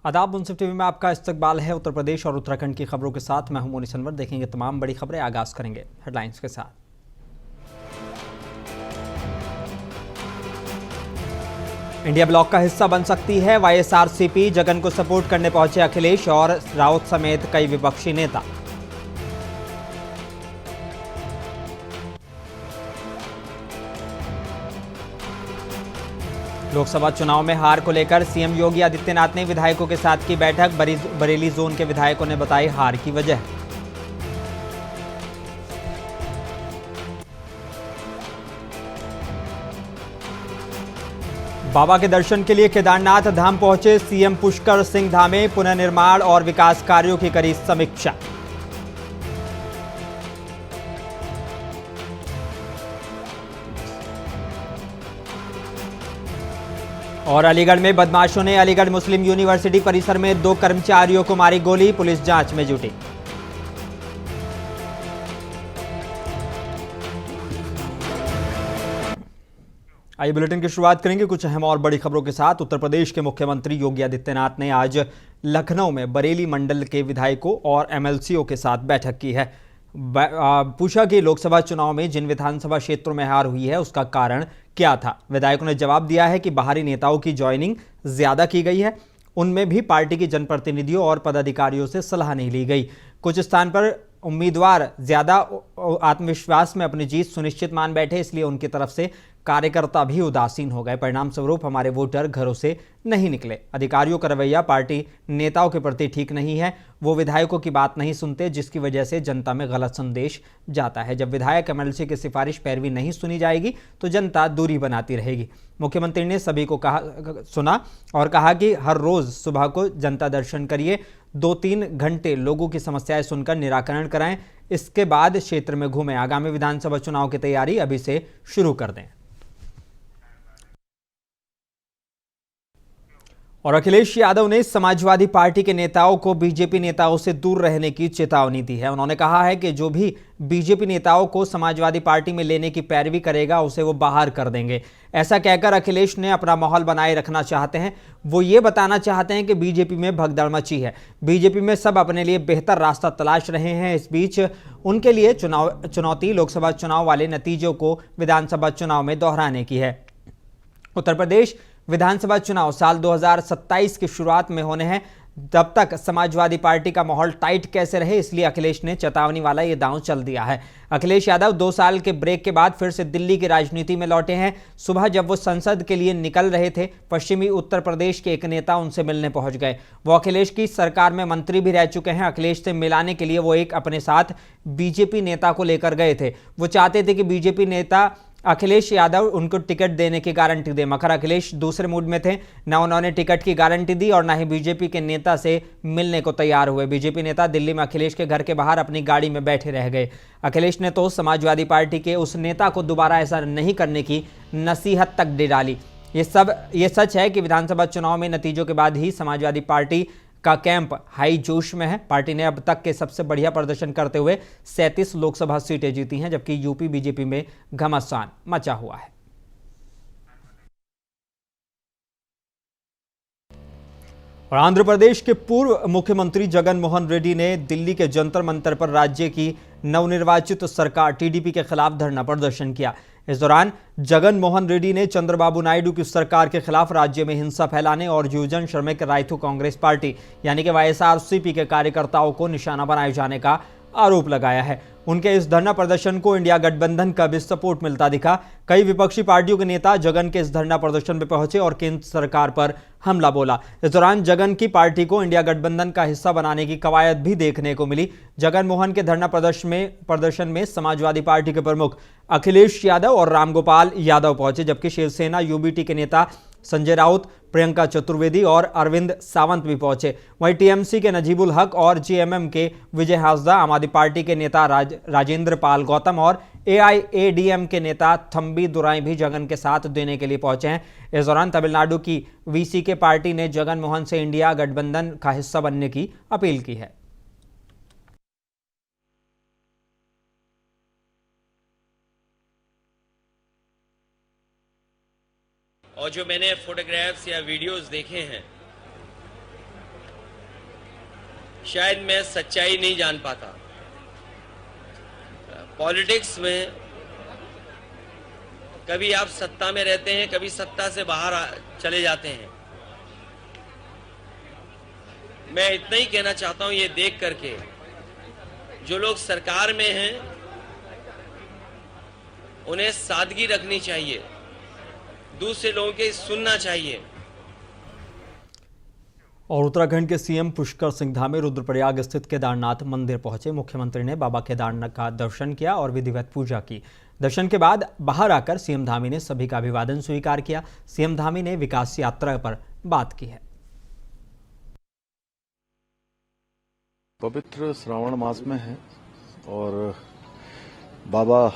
आदाब। मुंसिफ टीवी में आपका इस्तकबाल है। उत्तर प्रदेश और उत्तराखंड की खबरों के साथ मैं हूं मोनिस अनवर। देखेंगे तमाम बड़ी खबरें। आगाज करेंगे हेडलाइंस के साथ। इंडिया ब्लॉक का हिस्सा बन सकती है वाईएसआरसीपी। जगन को सपोर्ट करने पहुंचे अखिलेश और राउत समेत कई विपक्षी नेता। लोकसभा चुनाव में हार को लेकर सीएम योगी आदित्यनाथ ने विधायकों के साथ की बैठक। बरेली जोन के विधायकों ने बताई हार की वजह। बाबा के दर्शन के लिए केदारनाथ धाम पहुंचे सीएम पुष्कर सिंह धामे। पुनर्निर्माण और विकास कार्यों की करी समीक्षा। और अलीगढ़ में बदमाशों ने अलीगढ़ मुस्लिम यूनिवर्सिटी परिसर में 2 कर्मचारियों को मारी गोली। पुलिस जांच में जुटी। आइए बुलेटिन की शुरुआत करेंगे कुछ अहम और बड़ी खबरों के साथ। उत्तर प्रदेश के मुख्यमंत्री योगी आदित्यनाथ ने आज लखनऊ में बरेली मंडल के विधायकों और एमएलसीओ के साथ बैठक की है। पूछा कि लोकसभा चुनाव में जिन विधानसभा क्षेत्रों में हार हुई है उसका कारण क्या था। विधायकों ने जवाब दिया है कि बाहरी नेताओं की ज्वाइनिंग ज्यादा की गई है। उनमें भी पार्टी के जनप्रतिनिधियों और पदाधिकारियों से सलाह नहीं ली गई। कुछ स्थान पर उम्मीदवार ज्यादा आत्मविश्वास में अपनी जीत सुनिश्चित मान बैठे, इसलिए उनकी तरफ से कार्यकर्ता भी उदासीन हो गए। परिणाम स्वरूप हमारे वोटर घरों से नहीं निकले। अधिकारियों का रवैया पार्टी नेताओं के प्रति ठीक नहीं है। वो विधायकों की बात नहीं सुनते, जिसकी वजह से जनता में गलत संदेश जाता है। जब विधायक एमएलसी की सिफारिश पैरवी नहीं सुनी जाएगी तो जनता दूरी बनाती रहेगी। मुख्यमंत्री ने सभी को सुना और कहा कि हर रोज सुबह को जनता दर्शन करिए, 2-3 घंटे लोगों की समस्याएं सुनकर निराकरण कराएं, इसके बाद क्षेत्र में घूमें। आगामी विधानसभा चुनाव की तैयारी अभी से शुरू कर दें। और अखिलेश यादव ने समाजवादी पार्टी के नेताओं को बीजेपी नेताओं से दूर रहने की चेतावनी दी है। उन्होंने कहा है कि जो भी बीजेपी नेताओं को समाजवादी पार्टी में लेने की पैरवी करेगा उसे वो बाहर कर देंगे। ऐसा कहकर अखिलेश ने अपना माहौल बनाए रखना चाहते हैं। वो ये बताना चाहते हैं कि बीजेपी में भगदड़ मची है। बीजेपी में सब अपने लिए बेहतर रास्ता तलाश रहे हैं। इस बीच उनके लिए चुनौती लोकसभा चुनाव वाले नतीजों को विधानसभा चुनाव में दोहराने की है। उत्तर प्रदेश विधानसभा चुनाव साल 2027 की शुरुआत में होने हैं। तब तक समाजवादी पार्टी का माहौल टाइट कैसे रहे, इसलिए अखिलेश ने चेतावनी वाला ये दांव चल दिया है। अखिलेश यादव 2 साल के ब्रेक के बाद फिर से दिल्ली की राजनीति में लौटे हैं। सुबह जब वो संसद के लिए निकल रहे थे, पश्चिमी उत्तर प्रदेश के एक नेता उनसे मिलने पहुंच गए। वो अखिलेश की सरकार में मंत्री भी रह चुके हैं। अखिलेश से मिलाने के लिए वो एक अपने साथ बीजेपी नेता को लेकर गए थे। वो चाहते थे कि बीजेपी नेता अखिलेश यादव उनको टिकट देने की गारंटी दे, मगर अखिलेश दूसरे मूड में थे। न उन्होंने टिकट की गारंटी दी और न ही बीजेपी के नेता से मिलने को तैयार हुए। बीजेपी नेता दिल्ली में अखिलेश के घर के बाहर अपनी गाड़ी में बैठे रह गए। अखिलेश ने तो समाजवादी पार्टी के उस नेता को दोबारा ऐसा नहीं करने की नसीहत तक दे डाली। ये सच है कि विधानसभा चुनाव में नतीजों के बाद ही समाजवादी पार्टी का कैंप हाई जोश में है। पार्टी ने अब तक के सबसे बढ़िया प्रदर्शन करते हुए 37 लोकसभा सीटें जीती हैं, जबकि यूपी बीजेपी में घमासान मचा हुआ है। और आंध्र प्रदेश के पूर्व मुख्यमंत्री जगन मोहन रेड्डी ने दिल्ली के जंतर मंतर पर राज्य की नवनिर्वाचित सरकार टीडीपी के खिलाफ धरना प्रदर्शन किया। इस दौरान जगन मोहन रेड्डी ने चंद्रबाबू नायडू की सरकार के खिलाफ राज्य में हिंसा फैलाने और युवजन श्रमिक राइथु कांग्रेस पार्टी यानी कि वाईएसआरसीपी के कार्यकर्ताओं को निशाना बनाए जाने का आरोप लगाया है। उनके इस धरना प्रदर्शन को इंडिया गठबंधन का भी सपोर्ट मिलता दिखा। कई विपक्षी पार्टियों के नेता जगन के इस धरना प्रदर्शन में पहुंचे और केंद्र सरकार पर हमला बोला। इस दौरान जगन की पार्टी को इंडिया गठबंधन का हिस्सा बनाने की कवायद भी देखने को मिली। जगन मोहन के धरना प्रदर्शन में समाजवादी पार्टी के प्रमुख अखिलेश यादव और रामगोपाल यादव पहुंचे, जबकि शिवसेना यूबीटी के नेता संजय राउत, प्रियंका चतुर्वेदी और अरविंद सावंत भी पहुंचे। वहीं टीएमसी के नजीबुल हक और जीएमएम के विजय हासदा, आम आदमी पार्टी के नेता राजेंद्र पाल गौतम और एआईएडीएम के नेता थम्बी दुराई भी जगन के साथ देने के लिए पहुंचे हैं। इस दौरान तमिलनाडु की वीसीके पार्टी ने जगन मोहन से इंडिया गठबंधन का हिस्सा बनने की अपील की है। और जो मैंने फोटोग्राफ्स या वीडियोस देखे हैं शायद मैं सच्चाई नहीं जान पाता। पॉलिटिक्स में कभी आप सत्ता में रहते हैं, कभी सत्ता से बाहर चले जाते हैं। मैं इतना ही कहना चाहता हूं, ये देख करके जो लोग सरकार में हैं उन्हें सादगी रखनी चाहिए, दूसरे लोगों के सुनना चाहिए। और उत्तराखंड के सीएम पुष्कर सिंह धामी रुद्रप्रयाग स्थित केदारनाथ मंदिर पहुंचे। मुख्यमंत्री ने बाबा केदारनाथ का दर्शन किया और विधिवत पूजा की। दर्शन के बाद बाहर आकर सीएम धामी ने सभी का अभिवादन स्वीकार किया। सीएम धामी ने विकास यात्रा पर बात की है। पवित्र श्रावण मास में है और बाबा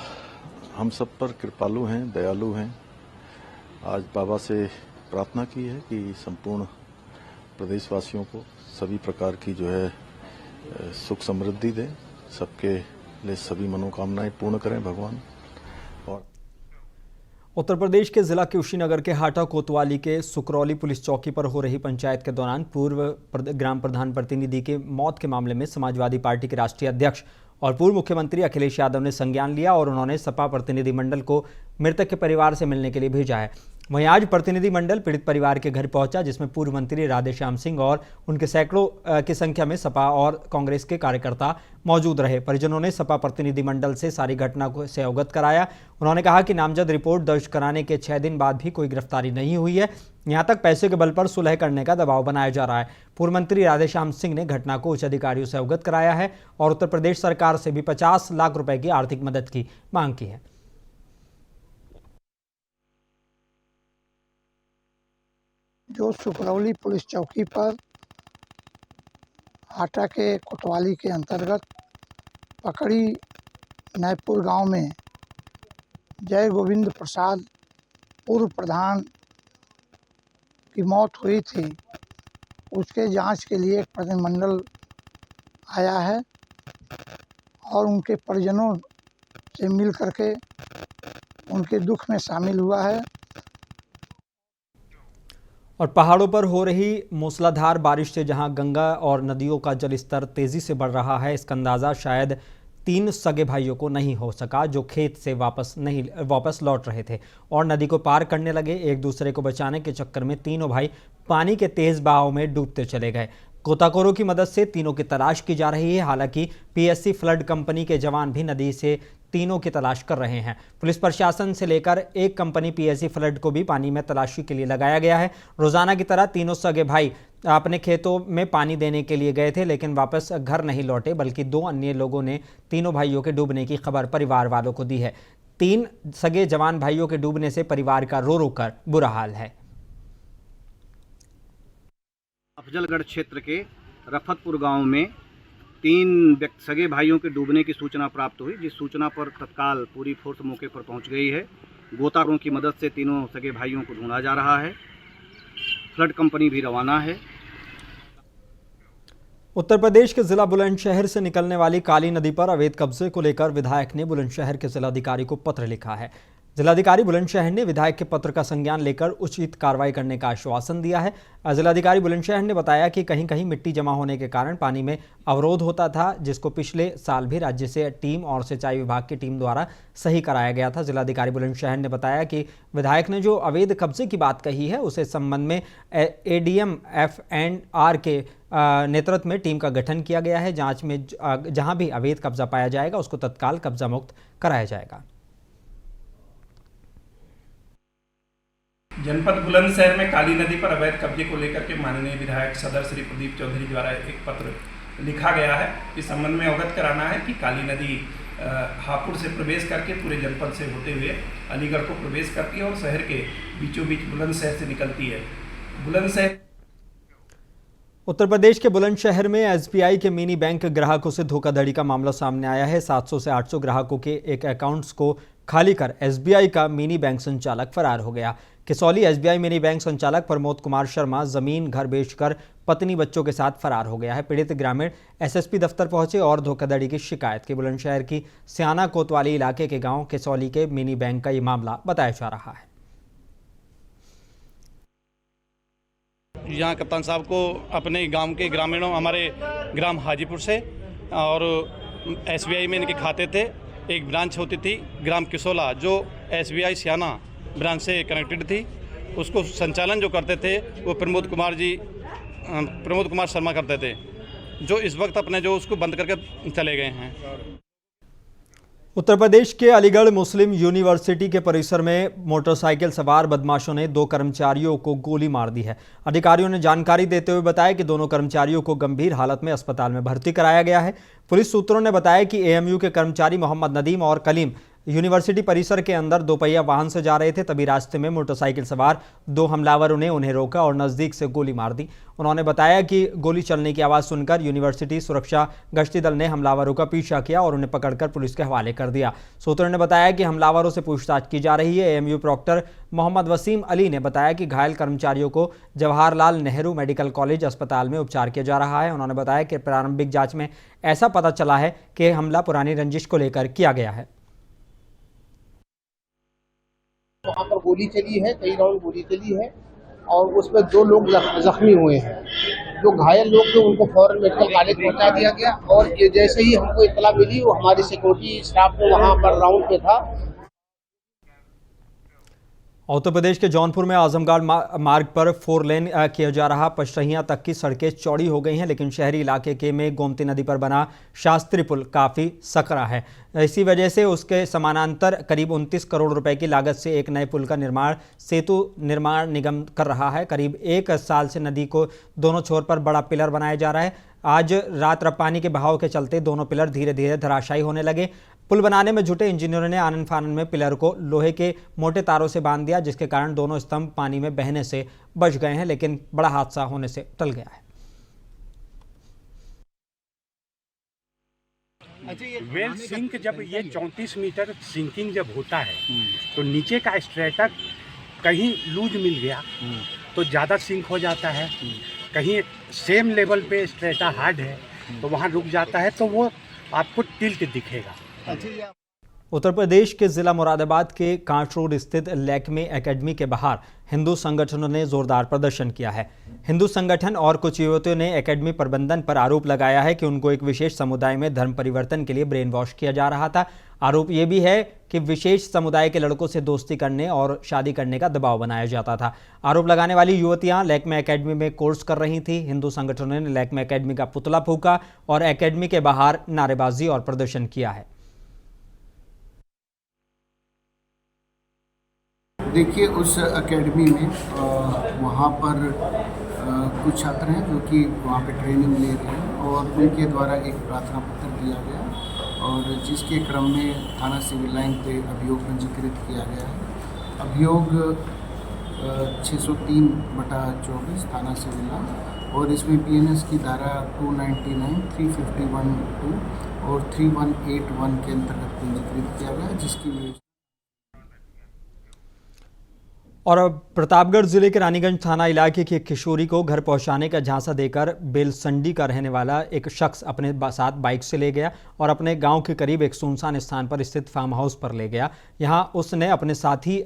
हम सब पर कृपालु हैं, दयालु हैं। आज बाबा से प्रार्थना की है कि संपूर्ण प्रदेशवासियों को सभी प्रकार की जो है सुख समृद्धि दें, सबके लिए सभी मनोकामनाएं पूर्ण करें भगवान। और उत्तर प्रदेश के जिला कुशीनगर के हाटा कोतवाली के सुकरौली पुलिस चौकी पर हो रही पंचायत के दौरान पूर्व ग्राम प्रधान प्रतिनिधि के मौत के मामले में समाजवादी पार्टी के राष्ट्रीय अध्यक्ष और पूर्व मुख्यमंत्री अखिलेश यादव ने संज्ञान लिया और उन्होंने सपा प्रतिनिधिमंडल को मृतक के परिवार से मिलने के लिए भेजा है। वहीं आज प्रतिनिधिमंडल पीड़ित परिवार के घर पहुंचा, जिसमें पूर्व मंत्री राधेश्याम सिंह और उनके सैकड़ों की संख्या में सपा और कांग्रेस के कार्यकर्ता मौजूद रहे। परिजनों ने सपा प्रतिनिधिमंडल से सारी घटना को से अवगत कराया। उन्होंने कहा कि नामजद रिपोर्ट दर्ज कराने के 6 दिन बाद भी कोई गिरफ्तारी नहीं हुई है। यहां तक पैसे के बल पर सुलह करने का दबाव बनाया जा रहा है। पूर्व मंत्री राधेश्याम सिंह ने घटना को उच्च अधिकारियों से अवगत कराया है और उत्तर प्रदेश सरकार से भी 50 लाख रुपए की आर्थिक मदद की मांग की है। जो सुकरौली पुलिस चौकी पर हाटा के कोतवाली के अंतर्गत पकड़ी नैपुर गांव में जय गोविंद प्रसाद पूर्व प्रधान की मौत हुई थी, उसके जांच के लिए एक प्रतिनिधिमंडल आया है और उनके परिजनों से मिल करके उनके दुख में शामिल हुआ है। और पहाड़ों पर हो रही मूसलाधार बारिश से जहां गंगा और नदियों का जलस्तर तेजी से बढ़ रहा है, इसका अंदाजा शायद 3 सगे भाइयों को नहीं हो सका जो खेत से वापस लौट रहे थे और नदी को पार करने लगे। एक दूसरे को बचाने के चक्कर में तीनों भाई पानी के तेज बहाव में डूबते चले गए। गोताखोरों की मदद से तीनों की तलाश की जा रही है। हालांकि पीएससी फ्लड कंपनी के जवान भी नदी से तीनों की तलाश कर रहे हैं। पुलिस प्रशासन से लेकर एक कंपनी पीएससी फ्लड को भी पानी में तलाशी के लिए लगाया गया है। रोजाना की तरह तीनों सगे भाई अपने खेतों में पानी देने के लिए गए थे, लेकिन वापस घर नहीं लौटे, बल्कि 2 अन्य लोगों ने तीनों भाइयों के डूबने की खबर परिवार वालों को दी है। 3 सगे जवान भाइयों के डूबने से परिवार का रो रो कर बुरा हाल है। अफजलगढ़ क्षेत्र के रफतपुर गांव में 3 सगे भाइयों के डूबने की सूचना प्राप्त हुई, जिस सूचना पर तत्काल पूरी फोर्स मौके पर पहुंच गई है। गोताखोरों की मदद से तीनों सगे भाइयों को ढूंढा जा रहा है। फ्लड कंपनी भी रवाना है। उत्तर प्रदेश के जिला बुलंदशहर से निकलने वाली काली नदी पर अवैध कब्जे को लेकर विधायक ने बुलंदशहर के जिलाधिकारी को पत्र लिखा है। जिलाधिकारी बुलंदशहर ने विधायक के पत्र का संज्ञान लेकर उचित कार्रवाई करने का आश्वासन दिया है। जिलाधिकारी बुलंदशहर ने बताया कि कहीं कहीं मिट्टी जमा होने के कारण पानी में अवरोध होता था, जिसको पिछले साल भी राज्य से टीम और सिंचाई विभाग की टीम द्वारा सही कराया गया था। जिलाधिकारी बुलंदशहर ने बताया कि विधायक ने जो अवैध कब्जे की बात कही है, उसे संबंध में एडीएम F&R के नेतृत्व में टीम का गठन किया गया है। जांच में जहां भी अवैध कब्जा पाया जाएगा उसको तत्काल कब्जा मुक्त कराया जाएगा। जनपद बुलंदशहर में काली नदी पर अवैध कब्जे को लेकर के माननीय विधायक सदर श्री प्रदीप चौधरी द्वारा एक पत्र लिखा गया है। इस संबंध में अवगत कराना है कि काली नदी हापुड़ से प्रवेश करके पूरे जनपद से होते हुए अलीगढ़ को प्रवेश करती है और शहर के बीचों बीच बुलंदशहर से निकलती है। बुलंदशहर उत्तर प्रदेश के बुलंदशहर में एसबीआई के मिनी बैंक ग्राहकों से धोखाधड़ी का मामला सामने आया है। 700 से 800 ग्राहकों के एक अकाउंट्स को खाली कर एसबीआई का मिनी बैंक संचालक फरार हो गया। किसौली एसबीआई मिनी बैंक संचालक प्रमोद कुमार शर्मा जमीन घर बेचकर पत्नी बच्चों के साथ फरार हो गया है। पीड़ित ग्रामीण एसएसपी दफ्तर पहुंचे और धोखाधड़ी की शिकायत की। बुलंदशहर की स्याना कोतवाली इलाके के गांव किसौली के मिनी बैंक का ये मामला बताया जा रहा है। यहाँ कप्तान साहब को अपने गांव के ग्रामीणों हमारे ग्राम हाजीपुर से, और SBI में इनके खाते थे। एक ब्रांच होती थी ग्राम किसोला जो SBI सियाना ब्रांच से कनेक्टेड थी, उसको संचालन जो करते थे वो प्रमोद कुमार शर्मा करते थे, जो इस वक्त अपने जो उसको बंद करके चले गए हैं। उत्तर प्रदेश के अलीगढ़ मुस्लिम यूनिवर्सिटी के परिसर में मोटरसाइकिल सवार बदमाशों ने 2 कर्मचारियों को गोली मार दी है। अधिकारियों ने जानकारी देते हुए बताया कि दोनों कर्मचारियों को गंभीर हालत में अस्पताल में भर्ती कराया गया है। पुलिस सूत्रों ने बताया कि AMU के कर्मचारी मोहम्मद नदीम और कलीम यूनिवर्सिटी परिसर के अंदर 2 पहिया वाहन से जा रहे थे, तभी रास्ते में मोटरसाइकिल सवार 2 हमलावरों ने उन्हें रोका और नज़दीक से गोली मार दी। उन्होंने बताया कि गोली चलने की आवाज़ सुनकर यूनिवर्सिटी सुरक्षा गश्ती दल ने हमलावरों का पीछा किया और उन्हें पकड़कर पुलिस के हवाले कर दिया। सूत्रों ने बताया कि हमलावरों से पूछताछ की जा रही है। AMU प्रॉक्टर मोहम्मद वसीम अली ने बताया कि घायल कर्मचारियों को जवाहरलाल नेहरू मेडिकल कॉलेज अस्पताल में उपचार किया जा रहा है। उन्होंने बताया कि प्रारंभिक जाँच में ऐसा पता चला है कि हमला पुरानी रंजिश को लेकर किया गया है। वहाँ पर गोली चली है, कई राउंड गोली चली है और उसमें 2 लोग जख्मी हुए हैं। जो घायल लोग थे उनको फौरन मेडिकल कॉलेज पहुँचा दिया गया और जैसे ही हमको इत्तला मिली वो हमारी सिक्योरिटी स्टाफ में वहाँ पर राउंड पे था। उत्तर प्रदेश के जौनपुर में आजमगढ़ मार्ग पर 4 लेन किया जा रहा पचरहियां तक की सड़कें चौड़ी हो गई हैं, लेकिन शहरी इलाके के में गोमती नदी पर बना शास्त्री पुल काफ़ी सकरा है। इसी वजह से उसके समानांतर करीब 29 करोड़ रुपए की लागत से एक नए पुल का निर्माण सेतु निर्माण निगम कर रहा है। करीब 1 साल से नदी को दोनों छोर पर बड़ा पिलर बनाया जा रहा है। आज रात पानी के बहाव के चलते दोनों पिलर धीरे धीरे धराशायी होने लगे। पुल बनाने में जुटे इंजीनियरों ने आनन फानन में पिलर को लोहे के मोटे तारों से बांध दिया, जिसके कारण दोनों स्तंभ पानी में बहने से बच गए हैं, लेकिन बड़ा हादसा होने से टल गया है। वेल सिंक जब ये 34 मीटर सिंकिंग जब होता है तो नीचे का स्ट्रेटा कहीं लूज मिल गया तो ज़्यादा सिंक हो जाता है, कहीं सेम लेवल पे स्ट्रेटा हार्ड है तो वहाँ रुक जाता है, तो वो आपको टिल्ट दिखेगा। उत्तर प्रदेश के जिला मुरादाबाद के कांट रोड स्थित लैक्मे एकेडमी के बाहर हिंदू संगठनों ने जोरदार प्रदर्शन किया है। हिंदू संगठन और कुछ युवतियों ने एकेडमी प्रबंधन पर आरोप लगाया है कि उनको एक विशेष समुदाय में धर्म परिवर्तन के लिए ब्रेन वॉश किया जा रहा था। आरोप ये भी है कि विशेष समुदाय के लड़कों से दोस्ती करने और शादी करने का दबाव बनाया जाता था। आरोप लगाने वाली युवतियां लैक्मे एकेडमी में कोर्स कर रही थी। हिंदू संगठनों ने लैक्मे एकेडमी का पुतला फूंका और एकेडमी के बाहर नारेबाजी और प्रदर्शन किया है। देखिए, उस एकेडमी में वहाँ पर कुछ छात्र हैं जो कि वहाँ पे ट्रेनिंग ले रहे हैं और उनके द्वारा एक प्रार्थना पत्र दिया गया और जिसके क्रम में थाना सिविल लाइन पे अभियोग पंजीकृत किया गया है। अभियोग 603/24 थाना सिविल लाइन और इसमें BNS की धारा 299, 351(2) और 3181 के अंतर्गत पंजीकृत किया गया, जिसकी और प्रतापगढ़ जिले के रानीगंज थाना इलाके की एक किशोरी को घर पहुंचाने का झांसा देकर बेलसंडी का रहने वाला एक शख्स अपने साथ बाइक से ले गया और अपने गांव के करीब एक सुनसान स्थान पर स्थित फार्म हाउस पर ले गया। यहां उसने अपने साथी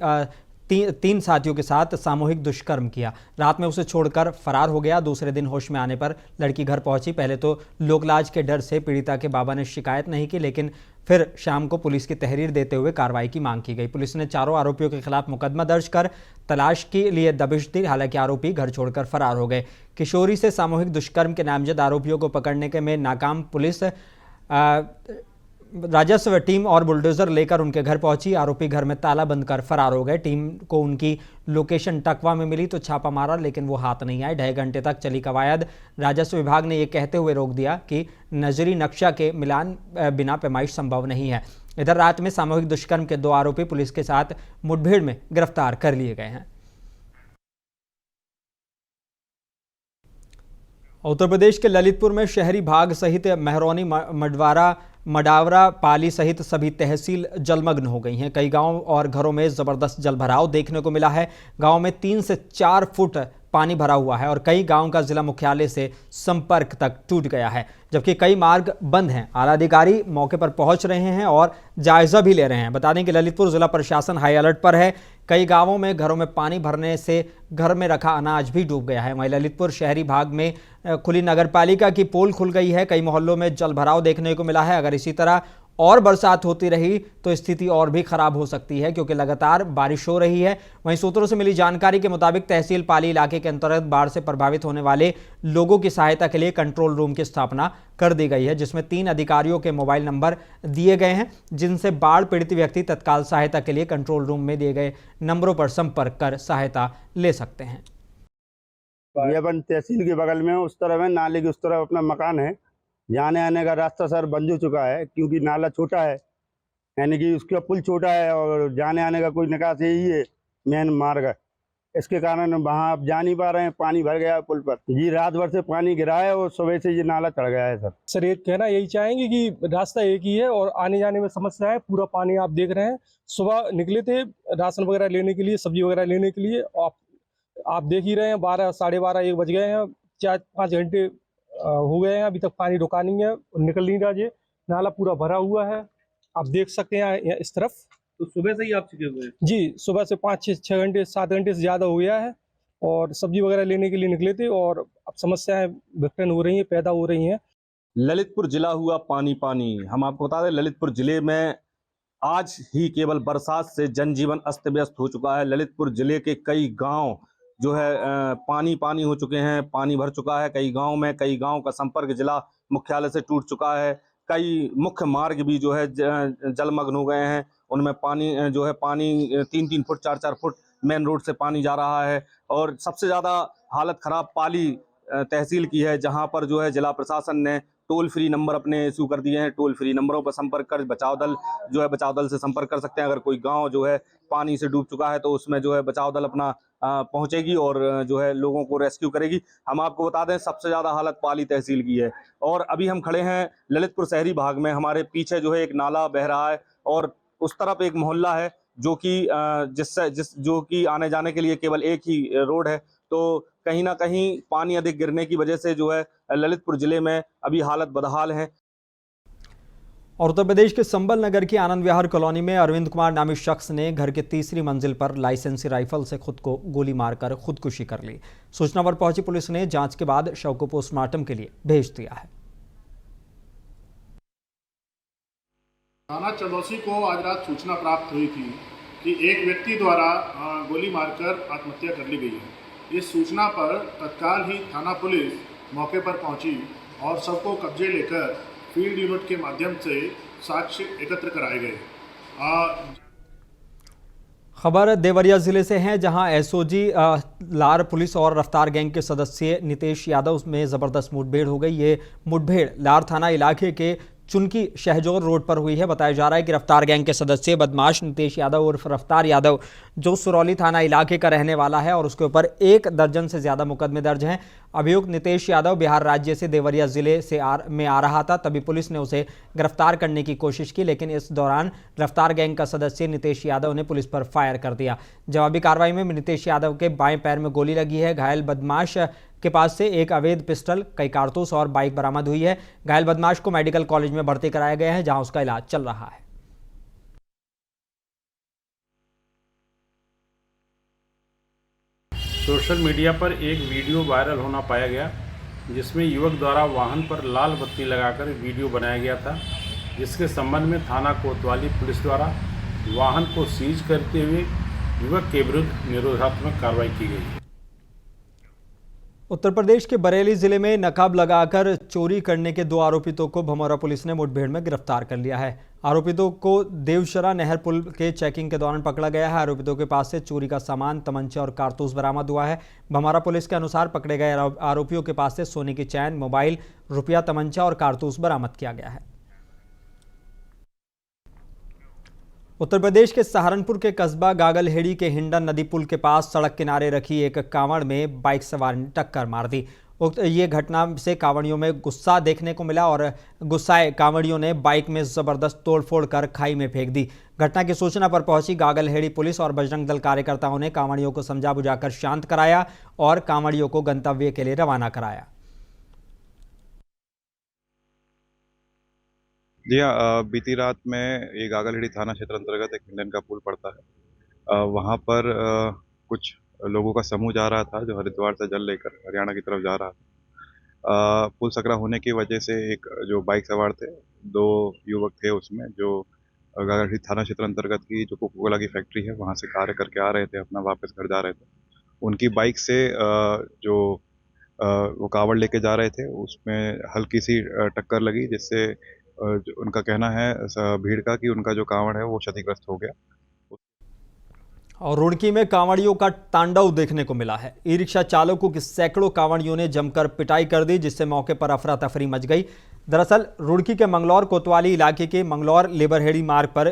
तीन साथियों के साथ सामूहिक दुष्कर्म किया। रात में उसे छोड़कर फरार हो गया। दूसरे दिन होश में आने पर लड़की घर पहुंची। पहले तो लोकलाज के डर से पीड़िता के बाबा ने शिकायत नहीं की, लेकिन फिर शाम को पुलिस की तहरीर देते हुए कार्रवाई की मांग की गई। पुलिस ने चारों आरोपियों के खिलाफ मुकदमा दर्ज कर तलाश के लिए दबिश दी। हालांकि आरोपी घर छोड़कर फरार हो गए। किशोरी से सामूहिक दुष्कर्म के नामजद आरोपियों को पकड़ने के में नाकाम पुलिस राजस्व टीम और बुलडोजर लेकर उनके घर पहुंची। आरोपी घर में ताला बंद कर फरार हो गए। टीम को उनकी लोकेशन टकवा में मिली तो छापा मारा, लेकिन वो हाथ नहीं आए। 2.5 घंटे तक चली कवायद। राजस्व विभाग ने ये कहते हुए रोक दिया कि नजरी नक्शा के मिलान बिना पैमाइश संभव नहीं है। इधर रात में सामूहिक दुष्कर्म के 2 आरोपी पुलिस के साथ मुठभेड़ में गिरफ्तार कर लिए गए हैं। उत्तर प्रदेश के ललितपुर में शहरी भाग सहित मेहरौनी, मडावरा, पाली सहित सभी तहसील जलमग्न हो गई हैं। कई गांव और घरों में जबरदस्त जलभराव देखने को मिला है। गांव में 3 से 4 फुट पानी भरा हुआ है और कई गांव का जिला मुख्यालय से संपर्क तक टूट गया है, जबकि कई मार्ग बंद हैं। आला अधिकारी मौके पर पहुंच रहे हैं और जायजा भी ले रहे हैं। बता दें कि ललितपुर जिला प्रशासन हाई अलर्ट पर है। कई गांवों में घरों में पानी भरने से घर में रखा अनाज भी डूब गया है। वहीं ललितपुर शहरी भाग में खुली नगरपालिका की पोल खुल गई है। कई मोहल्लों में जल भराव देखने को मिला है। अगर इसी तरह और बरसात होती रही तो स्थिति और भी खराब हो सकती है, क्योंकि लगातार बारिश हो रही है। वहीं सूत्रों से मिली जानकारी के मुताबिक तहसील पाली इलाके के अंतर्गत बाढ़ से प्रभावित होने वाले लोगों की सहायता के लिए कंट्रोल रूम की स्थापना कर दी गई है, जिसमें 3 अधिकारियों के मोबाइल नंबर दिए गए हैं, जिनसे बाढ़ पीड़ित व्यक्ति तत्काल सहायता के लिए कंट्रोल रूम में दिए गए नंबरों पर संपर्क कर सहायता ले सकते हैं। ये अपन तहसील के बगल में उस तरफ है, नाले की उस तरफ अपना मकान है। जाने आने का रास्ता सर बंद हो चुका है, क्योंकि नाला छोटा है, यानी कि उसका पुल छोटा है और जाने आने का कोई निकास यही है मेन मार्ग है। इसके कारण वहाँ आप जा नहीं पा रहे हैं, पानी भर गया है पुल पर। जी रात भर से पानी गिरा है और सुबह से ये नाला चढ़ गया है। सर ये कहना यही चाहेंगे कि रास्ता एक ही है और आने जाने में समस्या है। पूरा पानी आप देख रहे हैं। सुबह निकले थे राशन वगैरह लेने के लिए, सब्जी वगैरह लेने के लिए। आप देख ही रहे हैं 12, साढ़े 12, 1 बज गए हैं। 4-5 घंटे हो गए हैं, अभी तक पानी रुका नहीं है, निकल नहीं रहा। ये नाला पूरा भरा हुआ है, आप देख सकते हैं इस तरफ। तो सुबह से ही आप चुके हुए हैं? जी सुबह से 5-6 घंटे 7 घंटे से ज़्यादा हो गया है और सब्जी वगैरह लेने के लिए निकले थे और अब समस्याएं विकटन हो रही हैं, पैदा हो रही हैं। ललितपुर जिला हुआ पानी पानी। हम आपको बता दें, ललितपुर जिले में आज ही केवल बरसात से जनजीवन अस्त व्यस्त हो चुका है। ललितपुर जिले के कई गांव जो है पानी पानी हो चुके हैं, पानी भर चुका है कई गांव में। कई गांव का संपर्क जिला मुख्यालय से टूट चुका है। कई मुख्य मार्ग भी जो है जलमग्न हो गए हैं। उनमें पानी जो है, पानी 3-3 फुट 4-4 फुट मेन रोड से पानी जा रहा है। और सबसे ज़्यादा हालत ख़राब पाली तहसील की है, जहां पर जो है जिला प्रशासन ने टोल फ्री नंबर अपने इशू कर दिए हैं। टोल फ्री नंबरों पर संपर्क कर बचाव दल जो है बचाव दल से संपर्क कर सकते हैं। अगर कोई गांव जो है पानी से डूब चुका है तो उसमें जो है बचाव दल अपना पहुंचेगी और जो है लोगों को रेस्क्यू करेगी। हम आपको बता दें, सबसे ज़्यादा हालत पाली तहसील की है। और अभी हम खड़े हैं ललितपुर शहरी भाग में। हमारे पीछे जो है एक नाला बह रहा है और उस तरफ एक मोहल्ला है जो कि जो कि आने जाने के लिए केवल एक ही रोड है। तो कहीं ना कहीं पानी अधिक गिरने की वजह से जो है ललितपुर जिले में अभी हालत बदहाल है। और उत्तर प्रदेश के संबल नगर की आनंद विहार कॉलोनी में अरविंद कुमार नामी शख्स ने घर के 3री मंजिल पर लाइसेंसी राइफल से खुद को गोली मारकर खुदकुशी कर ली। सूचना पर पहुंची पुलिस ने जांच के बाद शव को पोस्टमार्टम के लिए भेज दिया है। थाना चंदौसी को आज रात सूचना प्राप्त हुई थी कि एक व्यक्ति द्वारा गोली मारकर आत्महत्या कर ली गई है। इस सूचना पर तत्काल ही थाना पुलिस मौके पर पहुंची और शव को कब्जे लेकर फील्ड यूनिट के माध्यम से साक्ष्य एकत्र कराए गए। खबर देवरिया जिले से है, जहां एसओजी लार पुलिस और रफ्तार गैंग के सदस्य नितेश यादव में जबरदस्त मुठभेड़ हो गई। ये मुठभेड़ लार थाना इलाके के चुनकी शहजोर रोड पर हुई है। बताया जा रहा है कि रफ्तार गैंग के सदस्य बदमाश नितेश यादव उर्फ रफ्तार यादव, जो सुरौली थाना इलाके का रहने वाला है और उसके ऊपर 1 दर्जन से ज़्यादा मुकदमे दर्ज हैं। अभियुक्त नितेश यादव बिहार राज्य से देवरिया जिले से में आ रहा था, तभी पुलिस ने उसे गिरफ्तार करने की कोशिश की, लेकिन इस दौरान रफ्तार गैंग का सदस्य नितेश यादव ने पुलिस पर फायर कर दिया। जवाबी कार्रवाई में नितेश यादव के बाएं पैर में गोली लगी है। घायल बदमाश के पास से एक अवैध पिस्टल, कई कारतूस और बाइक बरामद हुई है। घायल बदमाश को मेडिकल कॉलेज में भर्ती कराया गया है, जहां उसका इलाज चल रहा है। सोशल मीडिया पर एक वीडियो वायरल होना पाया गया, जिसमें युवक द्वारा वाहन पर लाल बत्ती लगाकर वीडियो बनाया गया था, जिसके संबंध में थाना कोतवाली पुलिस द्वारा वाहन को सीज करते हुए युवक के विरुद्ध निरोधात्मक कार्रवाई की गई है। उत्तर प्रदेश के बरेली जिले में नकाब लगाकर चोरी करने के 2 आरोपितों को भमौरा पुलिस ने मुठभेड़ में गिरफ्तार कर लिया है। आरोपितों को देवशरा नहर पुल के चेकिंग के दौरान पकड़ा गया है। आरोपितों के पास से चोरी का सामान, तमंचा और कारतूस बरामद हुआ है। भमौरा पुलिस के अनुसार पकड़े गए आरोपियों के पास से सोने की चैन, मोबाइल, रुपया, तमंचा और कारतूस बरामद किया गया है। उत्तर प्रदेश के सहारनपुर के कस्बा गागलहेड़ी के हिंडन नदी पुल के पास सड़क किनारे रखी एक कांवड़ में बाइक सवार ने टक्कर मार दी। ये घटना से कांवड़ियों में गुस्सा देखने को मिला और गुस्साए कांवड़ियों ने बाइक में जबरदस्त तोड़फोड़ कर खाई में फेंक दी। घटना की सूचना पर पहुंची गागलहेड़ी पुलिस और बजरंग दल कार्यकर्ताओं ने कांवड़ियों को समझा बुझाकर शांत कराया और कांवड़ियों को गंतव्य के लिए रवाना कराया। जी हाँ, बीती रात में ये गागलहेड़ी थाना क्षेत्र अंतर्गत एक इंडियन का पुल पड़ता है। वहाँ पर कुछ लोगों का समूह जा रहा था जो हरिद्वार से जल लेकर हरियाणा की तरफ जा रहा था। पुल सकरा होने की वजह से एक जो बाइक सवार थे, 2 युवक थे उसमें, जो गागलहेड़ी थाना क्षेत्र अंतर्गत की जो कोका कोला की फैक्ट्री है वहाँ से कार्य करके आ रहे थे, अपना वापस घर जा रहे थे। उनकी बाइक से जो वो कावड़ लेके जा रहे थे उसमें हल्की सी टक्कर लगी, जिससे उनका कहना है भीड़ का कि उनका जो कावड़ है वो क्षतिग्रस्त हो गया। और रुड़की में कांवड़ियों का तांडव देखने को मिला है। ई रिक्शा चालकों की सैकड़ों कांवड़ियों ने जमकर पिटाई कर दी, जिससे मौके पर अफरा तफरी मच गई। दरअसल रुड़की के मंगलौर कोतवाली इलाके के मंगलौर लेबरहेड़ी मार्ग पर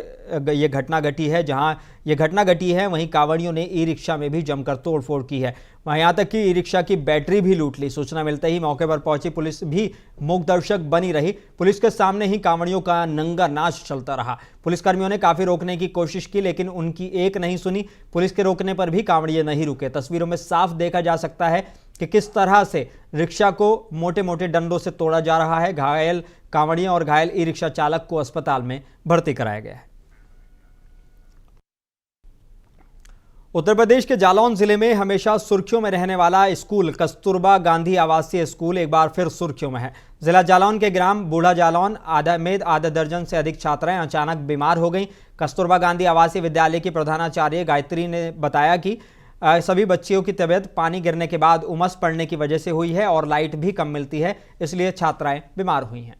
यह घटना घटी है। जहां यह घटना घटी है वहीं कांवड़ियों ने ई रिक्शा में भी जमकर तोड़फोड़ की है। वहीं यहां तक कि ई रिक्शा की बैटरी भी लूट ली। सूचना मिलते ही मौके पर पहुंची पुलिस भी मूक दर्शक बनी रही। पुलिस के सामने ही कांवड़ियों का नंगा नाच चलता रहा। पुलिसकर्मियों ने काफी रोकने की कोशिश की, लेकिन उनकी एक नहीं सुनी। पुलिस के रोकने पर भी कांवड़िए नहीं रुके। तस्वीरों में साफ देखा जा सकता है कि किस तरह से रिक्शा को मोटे मोटे डंडों से तोड़ा जा रहा है। घायल कांवड़ियों और घायल ई रिक्शा चालक को अस्पताल में भर्ती कराया गया है। उत्तर प्रदेश के जालौन जिले में हमेशा सुर्खियों में रहने वाला स्कूल कस्तूरबा गांधी आवासीय स्कूल एक बार फिर सुर्खियों में है। जिला जालौन के ग्राम बूढ़ा जालौन में आधा दर्जन से अधिक छात्राएं अचानक बीमार हो गईं। कस्तूरबा गांधी आवासीय विद्यालय की प्रधानाचार्य गायत्री ने बताया कि सभी बच्चियों की तबीयत पानी गिरने के बाद उमस पड़ने की वजह से हुई है और लाइट भी कम मिलती है, इसलिए छात्राएं बीमार हुई हैं।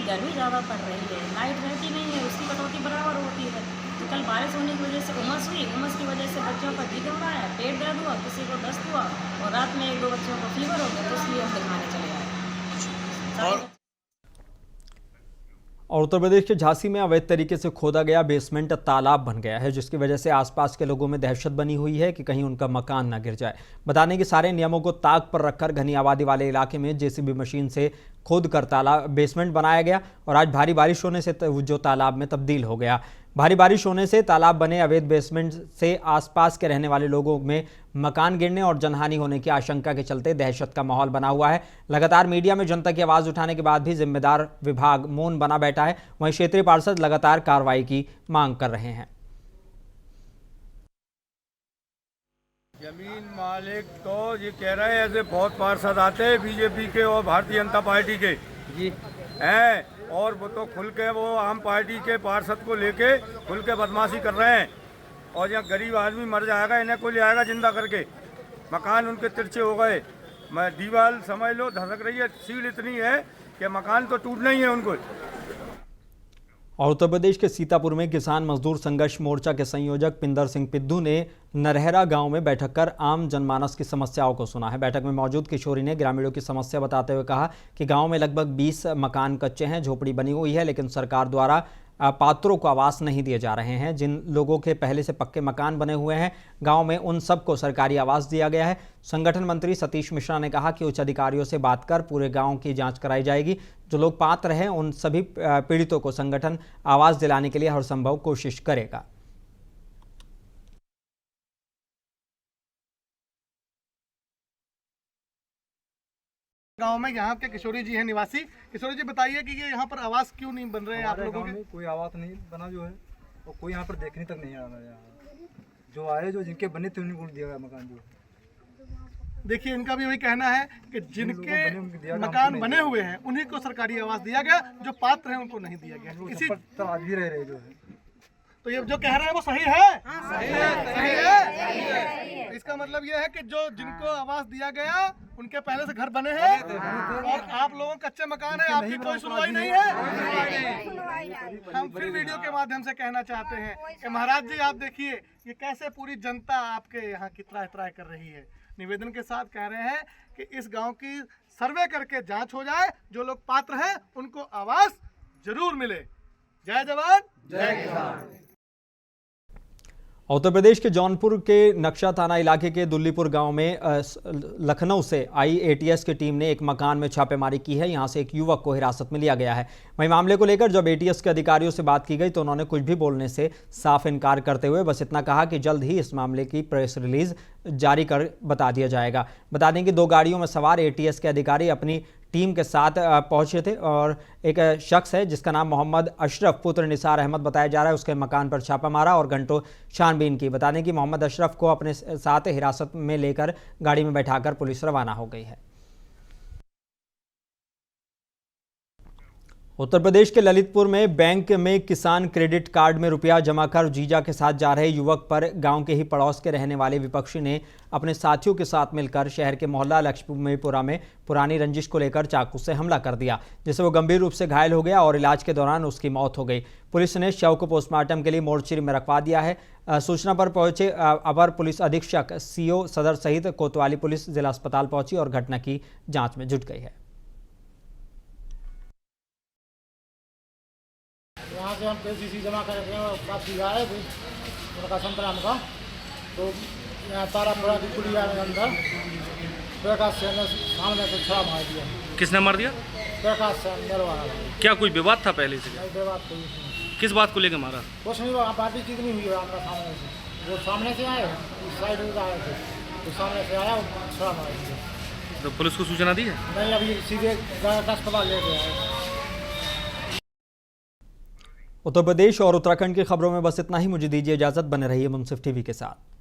गर्मी ज़्यादा पड़ रही है, लाइट रहती नहीं है, उसकी कटौती बराबर होती है। तो कल बारिश होने की वजह से उमस हुई, उमस की वजह से बच्चों का जी घबरा है, पेट दर्द हुआ, किसी को दस्त हुआ और रात में 1-2 बच्चों को फीवर हो गया, तो इसलिए हम दिखाने चले आए। और उत्तर प्रदेश के झांसी में अवैध तरीके से खोदा गया बेसमेंट तालाब बन गया है, जिसकी वजह से आसपास के लोगों में दहशत बनी हुई है कि कहीं उनका मकान न गिर जाए। बताने कि सारे नियमों को ताक पर रखकर घनी आबादी वाले इलाके में जेसीबी मशीन से खोद कर तालाब बेसमेंट बनाया गया और आज भारी बारिश होने से जो तालाब में तब्दील हो गया। भारी बारिश होने से तालाब बने अवैध बेसमेंट से आसपास के रहने वाले लोगों में मकान गिरने और जनहानि होने की आशंका के चलते दहशत का माहौल बना हुआ है। लगातार मीडिया में जनता की आवाज उठाने के बाद भी जिम्मेदार विभाग मौन बना बैठा है। वहीं क्षेत्रीय पार्षद लगातार कार्रवाई की मांग कर रहे हैं। जमीन मालिक तो ये कह रहे हैं ऐसे बहुत पार्षद आते हैं बीजेपी के और भारतीय जनता पार्टी के जी हैं, और वो तो खुल के वो आम पार्टी के पार्षद को लेके खुल के बदमाशी कर रहे हैं। और यहाँ गरीब आदमी मर जाएगा, इन्हें कोई ले आएगा जिंदा करके। मकान उनके तिरछे हो गए, मैं दीवार समझ लो धसक रही है, सीढ़ इतनी है कि मकान तो टूटना ही है उनको। और उत्तर प्रदेश के सीतापुर में किसान मजदूर संघर्ष मोर्चा के संयोजक पिंदर सिंह पिद्दू ने नरहरा गांव में बैठक कर आम जनमानस की समस्याओं को सुना है। बैठक में मौजूद किशोरी ने ग्रामीणों की समस्या बताते हुए कहा कि गांव में लगभग 20 मकान कच्चे हैं, झोपड़ी बनी हुई है, लेकिन सरकार द्वारा पात्रों को आवास नहीं दिए जा रहे हैं। जिन लोगों के पहले से पक्के मकान बने हुए हैं गांव में, उन सबको सरकारी आवास दिया गया है। संगठन मंत्री सतीश मिश्रा ने कहा कि उच्च अधिकारियों से बात कर पूरे गांव की जांच कराई जाएगी। जो लोग पात्र हैं उन सभी पीड़ितों को संगठन आवास दिलाने के लिए हर संभव कोशिश करेगा। गांव में यहाँ के किशोरी जी हैं निवासी। किशोरी जी बताइए कि ये यहाँ पर आवास क्यों नहीं बन रहे हैं आप लोगों के? कोई आवास नहीं बना जो है, और कोई यहाँ पर देखने तक नहीं आ रहा है। यहाँ जो आए जो जिनके बने थे उनको दिया गया मकान। जो देखिए इनका भी वही कहना है कि जिनके मकान बने हुए हैं उन्हीं को सरकारी आवास दिया गया, जो पात्र हैं उनको नहीं दिया गया। इसी आज भी रह रहे जो है। तो ये जो कह रहे हैं वो सही है? सही है। इसका मतलब ये है कि जो जिनको आवास दिया गया उनके पहले से घर बने हैं और आप लोगों कच्चे मकान है, आपकी कोई सुनवाई नहीं है। हम फिर वीडियो के माध्यम से कहना चाहते हैं कि महाराज जी आप देखिए ये कैसे पूरी जनता आपके यहाँ की त्राह त्राह कर रही है। निवेदन के साथ कह रहे हैं कि इस गांव की सर्वे करके जांच हो जाए, जो लोग पात्र हैं उनको आवास जरूर मिले। जय जवान जय किसान। उत्तर प्रदेश के जौनपुर के नक्शा थाना इलाके के दुल्लीपुर गांव में लखनऊ से आई एटीएस की टीम ने एक मकान में छापेमारी की है। यहां से एक युवक को हिरासत में लिया गया है। वहीं मामले को लेकर जब एटीएस के अधिकारियों से बात की गई तो उन्होंने कुछ भी बोलने से साफ इनकार करते हुए बस इतना कहा कि जल्द ही इस मामले की प्रेस रिलीज जारी कर बता दिया जाएगा। बता दें कि 2 गाड़ियों में सवार एटीएस के अधिकारी अपनी टीम के साथ पहुंचे थे और एक शख्स है जिसका नाम मोहम्मद अशरफ पुत्र निसार अहमद बताया जा रहा है, उसके मकान पर छापा मारा और घंटों छानबीन की। बता दें कि मोहम्मद अशरफ को अपने साथ हिरासत में लेकर गाड़ी में बैठाकर पुलिस रवाना हो गई है। उत्तर प्रदेश के ललितपुर में बैंक में किसान क्रेडिट कार्ड में रुपया जमा कर जीजा के साथ जा रहे युवक पर गांव के ही पड़ोस के रहने वाले विपक्षी ने अपने साथियों के साथ मिलकर शहर के मोहल्ला लक्ष्मीपुरा में पुरानी रंजिश को लेकर चाकू से हमला कर दिया, जिससे वो गंभीर रूप से घायल हो गया और इलाज के दौरान उसकी मौत हो गई। पुलिस ने शव को पोस्टमार्टम के लिए मोर्चरी में रखवा दिया है। सूचना पर पहुंचे अपर पुलिस अधीक्षक सीओ सदर सहित कोतवाली पुलिस जिला अस्पताल पहुंची और घटना की जाँच में जुट गई है। यहाँ से हम केसीसी जमा करके काफ़ी आए थे उनका संतराम का, तो यहाँ तारापुरा की पुलिया में अंदर प्रकाश से सामने से छड़ा मार दिया। किसने मार दिया? प्रकाश से अंदर वाला। क्या कोई विवाद था पहले से? नहीं, विवाद कोई नहीं। किस बात को लेकर मारा? कुछ नहीं, वहाँ बातचीत नहीं हुई है हमारा सामने से। वो सामने से आए, इस साइड से आए थे, तो सामने से आया छड़ा मार दिया। तो पुलिस को सूचना दी है? नहीं, अभी सीधे अस्पताल ले गए। उत्तर प्रदेश और उत्तराखंड की खबरों में बस इतना ही। मुझे दीजिए इजाजत, बने रहिए मुंसिफ टीवी के साथ।